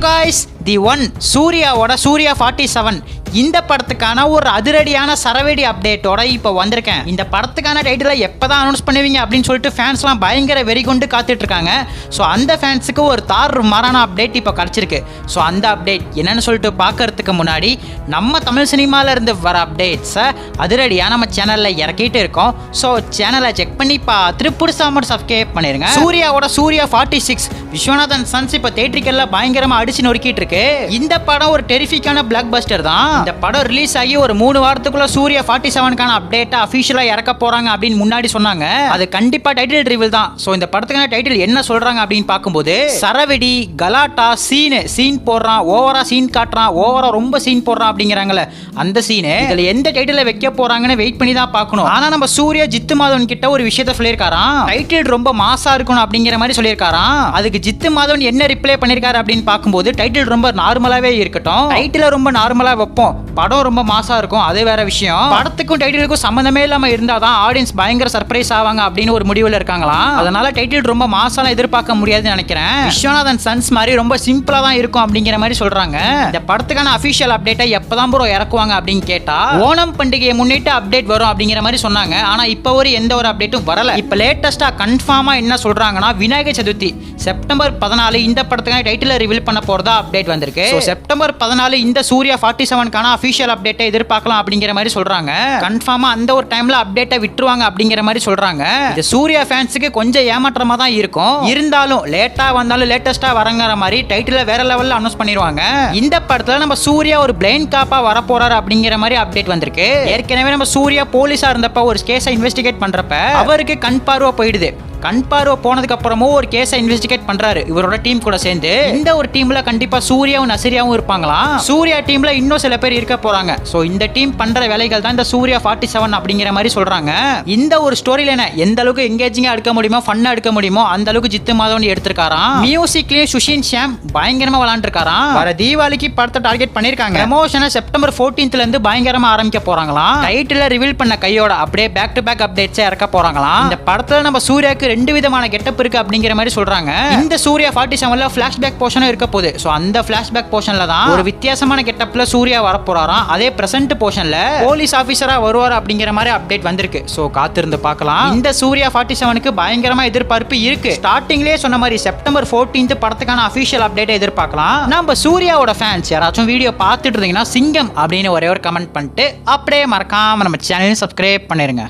Guys the one சூர்யாவோட சூர்யா 47 இந்த படத்துக்கான ஒரு அதிரடியான சரவெடி அப்டேட்டோட இப்போ வந்திருக்கேன். இந்த படத்துக்கான டைட்டிலை எப்போதான் அனௌன்ஸ் பண்ணுவீங்க அப்படின்னு சொல்லிட்டு ஃபேன்ஸ்லாம் பயங்கர வெறி கொண்டு காத்துட்டு இருக்காங்க. ஸோ அந்த ஃபேன்ஸுக்கு ஒரு மாறான அப்டேட் இப்போ கிடச்சிருக்கு. ஸோ அந்த அப்டேட் என்னன்னு சொல்லிட்டு பார்க்கறதுக்கு முன்னாடி நம்ம தமிழ் சினிமாவில் இருந்து வர அப்டேட்ஸை அதிரடியாக நம்ம சேனலில் இறக்கிட்டு இருக்கோம். ஸோ சேனலை செக் பண்ணி பார்த்துட்டு புதுசாக மட்டும் சப்ஸ்கிரைப் பண்ணிருங்க. சூர்யாவோட சூர்யா 46 விஸ்வநாதன் சன்ஸ் இப்போ தேட்டரிக்கெல்லாம் பயங்கரமாக அடிச்சு நொறுக்கிட்டு இருக்கு. இந்த படம் ஒரு டெரிஃபிக்கான பிளாக் பஸ்டர் தான். இந்த படம் ரிலீஸ் ஆகி ஒரு 3 வாரத்துக்குள்ள சூர்யா 47க்கான அப்டேட்டை அஃபிஷியலா இறக்க போறாங்க அப்படின்னு முன்னாடி சொன்னாங்க. அது கண்டிப்பா டைட்டில் ரிவீல் தான். சோ இந்த படத்துக்கான டைட்டில் என்ன சொல்றாங்க அப்படின்னு பார்க்கும்போது சரவெடி கலாட்டா சீன் போடுறான், ஓவரா சீன் காட்டுறான், ஓவரா ரொம்ப சீன் போடுறான் அப்படிங்கிறாங்கல்ல அந்த சீனு. இதுல எந்த டைட்டில வைக்க போறாங்கன்னு வெயிட் பண்ணி தான் பார்க்கணும். ஆனா நம்ம சூர்யா ஜித்து மாதவன் கிட்ட ஒரு விஷயத்த சொல்லியிருக்காராம். டைட்டில் ரொம்ப மாசா இருக்கணும் அப்படிங்கிற மாதிரி சொல்லியிருக்காராம். அதுக்கு ஜித்து மாதவன் என்ன ரிப்ளை பண்ணிருக்காரு அப்படின்னு பார்க்கும்போது டைட்டில் ரொம்ப நார்மலாவே இருக்கட்டும், டைட்டில ரொம்ப நார்மலா வைப்போம், படம் ரொம்ப மாசா இருக்கும், அது வேற விஷயம். படத்துக்கும் டைட்டிலுக்கும் சம்பந்தமே இல்லாம இருந்தாதான் ஆடியன்ஸ் பயங்கர சர்ப்ரைஸ் ஆவாங்க அப்படின்னு ஒரு முடிவுல இருக்காங்களாம். அதனால டைட்டில் ரொம்ப மாசாலாம் எதிர்பார்க்க முடியாதுன்னு நினைக்கிறேன். விஸ்வநாதன் சன்ஸ் மாதிரி ரொம்ப சிம்பிளா தான் இருக்கும் அப்படிங்கிற மாதிரி சொல்றாங்க. இந்த படத்துக்கான அபிஷியல் அப்டேட்டை எப்பதான் ப்ரோ இறக்குவாங்க அப்படின்னு கேட்டா ஓணம் பண்டிகையை முன்னிட்டு அப்டேட் வரும் அப்படிங்கிற மாதிரி சொன்னாங்க. ஆனா இப்ப ஒரு எந்த ஒரு அப்டேட்டும் வரல. இப்ப லேட்டஸ்டா கன்ஃபார்மா என்ன சொல்றாங்கன்னா விநாயகர் சதுர்த்தி செப்டம்பர் 14 இந்த படத்துக்கான டைட்டில் ரிவீல் பண்ண போறதா அப்டேட் வந்திருக்கு. செப்டம்பர் 14 இந்த சூர்யா 47க்கான அபிஷியல் அப்டேட்டை எதிர்பார்க்கலாம் அப்படிங்கிற மாதிரி சொல்றாங்க. கன்ஃபார்மா அந்த ஒரு டைம்ல அப்டேட்டை விட்டுருவாங்க அப்படிங்கிற மாதிரி சொல்றாங்க. இது சூர்யா ஃபேன்ஸுக்கு கொஞ்சம் ஏமாற்றமா தான் இருக்கும். இருந்தாலும் லேட்டா வந்தாலும் லேட்டஸ்டா வரங்கிற மாதிரி டைட்டில வேற லெவல்ல அனௌன்ஸ் பண்ணிடுவாங்க. இந்த படத்துல நம்ம சூர்யா ஒரு பிளைண்ட் காப்பா வர போறாரு அப்படிங்கிற மாதிரி அப்டேட் வந்திருக்கு. ஏற்கனவே நம்ம சூர்யா போலீஸா இருந்தப்ப ஒரு கேஸை இன்வெஸ்டிகேட் பண்றப்ப அவருக்கு கண் பார்வை போயிடுது. கண் பார்வை போனதுக்கு அப்புறமும் ஒரு கேஸை இன்வெஸ்டிகேட் பண்றாரு இவரோட டீம் கூட சேர்ந்து. இந்த ஒரு டீம்ல கண்டிப்பா சூர்யாவும் நசரியாவும் இருப்பாங்களாம். சூர்யா டீம்ல இன்னும் சில பேர் இருக்க போறாங்க. சோ இந்த டீம் பண்ற வேலைகள் தான் இந்த சூர்யா 47 அப்படிங்கிற மாதிரி சொல்றாங்க. இந்த ஒரு ஸ்டோரியில எந்த அளவுக்கு எங்கேஜிங்கா எடுக்க முடியுமோ, ஃபன்னா எடுக்க முடியுமோ அந்த அளவுக்கு ஜித்து மாதவன் எடுத்திருக்காராம். மியூசிக்லயும் சுஷின் ஷாம் பயங்கரமா விளையாண்டுருக்காராம். வர தீபாவளிக்கு படத்தை டார்கெட் பண்ணிருக்காங்க. ப்ரமோஷனை செப்டம்பர் 14th இருந்து பயங்கரமா ஆரம்பிக்க போறாங்களாம். டைட்டில ரிவீல் பண்ண கையோட அப்படியே பேக் டு பேக் அப்டேட்ஸ் இறக்க போறாங்களாம். இந்த படத்துல நம்ம சூர்யாக்கு 2 விதமான கெட்டப் இருக்கு அப்படிங்கிற மாதிரி சொல்றாங்க. இந்த சூர்யா 47ல ஃபிளாஷ்பேக் போர்ஷனும் இருக்க போகுது. சோ அந்த ஃபிளாஷ்பேக் போர்ஷன்ல தான் ஒரு வித்தியாசமான கெட்டப்ல சூர்யா வர போறாராம். அதே பிரசன்ட் போர்ஷன்ல போலீஸ் ஆபீசரா வருவார் அப்படிங்கிற மாதிரி அப்டேட் வந்திருக்கு. சோ காத்திருந்து பார்க்கலாம். இந்த சூர்யா 47க்கு பயங்கரமா எதிர்பார்ப்பு இருக்கு. ஸ்டார்டிங்லயே சொன்ன மாதிரி செப்டம்பர் 14th படத்துக்கான அபிஷியல் அப்டேட் எதிர்பார்க்கலாம். நம்ம சூர்யாவோட ஃபேன்ஸ் யாராச்சும் வீடியோ பார்த்துட்டு இருந்தீங்கன்னா சிங்கம் அப்படின்னு ஒரே ஒரு கமெண்ட் பண்ணிட்டு அப்படியே மறக்காம நம்ம சேனலையும் சப்ஸ்கிரைப் பண்ணிருங்க.